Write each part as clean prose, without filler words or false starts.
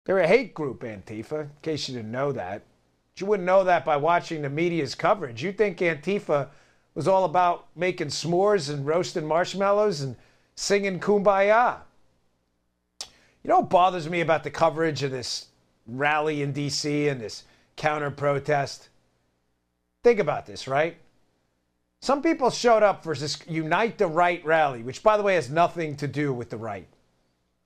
They're a hate group, Antifa, in case you didn't know that. But you wouldn't know that by watching the media's coverage. You think Antifa was all about making s'mores and roasting marshmallows and singing Kumbaya. You know what bothers me about the coverage of this rally in D.C. and this counter-protest? Think about this, right? Some people showed up for this Unite the Right rally, which, by the way, has nothing to do with the right.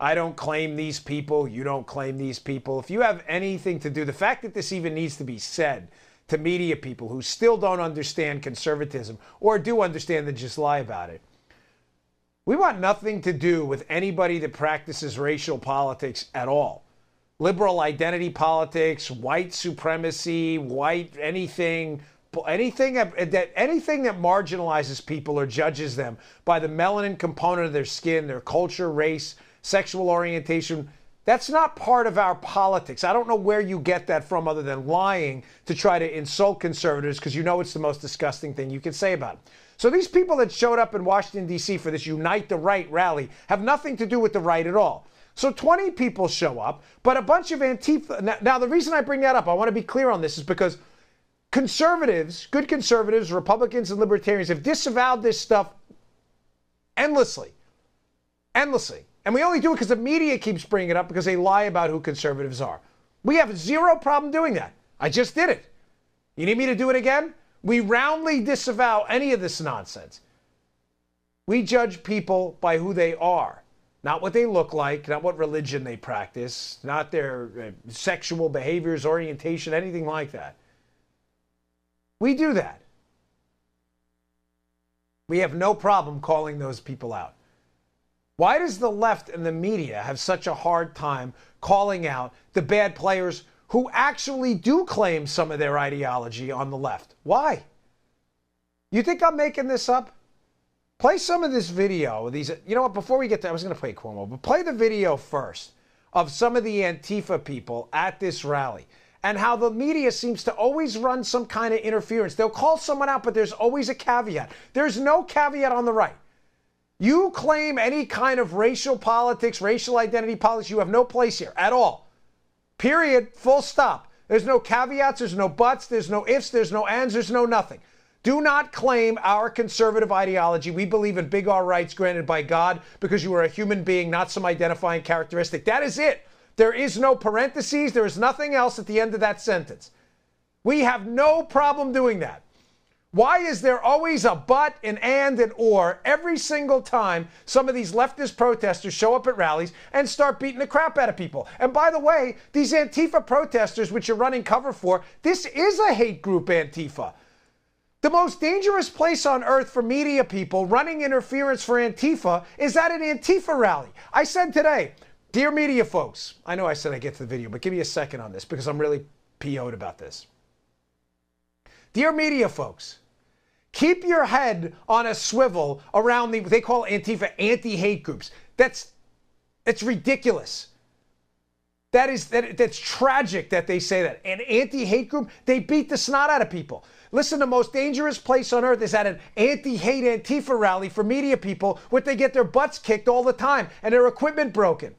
I don't claim these people. You don't claim these people. If you have anything to do, the fact that this even needs to be said to media people who still don't understand conservatism or do understand and just lie about it. We want nothing to do with anybody that practices racial politics at all. Liberal identity politics, white supremacy, white anything that marginalizes people or judges them by the melanin component of their skin, their culture, race, sexual orientation. That's not part of our politics. I don't know where you get that from other than lying to try to insult conservatives because you know it's the most disgusting thing you can say about them. So these people that showed up in Washington, D.C. for this Unite the Right rally have nothing to do with the right at all. So 20 people show up, but a bunch of Antifa. Now the reason I bring that up, I want to be clear on this, is because conservatives, good conservatives, Republicans and libertarians have disavowed this stuff endlessly. Endlessly. And we only do it because the media keeps bringing it up because they lie about who conservatives are. We have zero problem doing that. I just did it. You need me to do it again? We roundly disavow any of this nonsense. We judge people by who they are, not what they look like, not what religion they practice, not their sexual behaviors, orientation, anything like that. We do that. We have no problem calling those people out. Why does the left and the media have such a hard time calling out the bad players who actually do claim some of their ideology on the left? Why? You think I'm making this up? Play some of this video. You know what? Before we get to, I was going to play Cuomo, but play the video first of some of the Antifa people at this rally and how the media seems to always run some kind of interference. They'll call someone out, but there's always a caveat. There's no caveat on the right. You claim any kind of racial politics, racial identity politics, you have no place here at all. Period. Full stop. There's no caveats, there's no buts, there's no ifs, there's no ands, there's no nothing. Do not claim our conservative ideology. We believe in big R rights granted by God because you are a human being, not some identifying characteristic. That is it. There is no parentheses. There is nothing else at the end of that sentence. We have no problem doing that. Why is there always a but, an and, an or every single time some of these leftist protesters show up at rallies and start beating the crap out of people? And by the way, these Antifa protesters, which you're running cover for, this is a hate group, Antifa. The most dangerous place on earth for media people running interference for Antifa is at an Antifa rally. I said today, dear media folks, I know I said I'd get to the video, but give me a second on this because I'm really PO'd about this. Dear media folks, keep your head on a swivel around they call Antifa anti-hate groups. That's ridiculous. That's tragic that they say that. An anti-hate group, they beat the snot out of people. Listen, the most dangerous place on earth is at an anti-hate Antifa rally for media people where they get their butts kicked all the time and their equipment broken.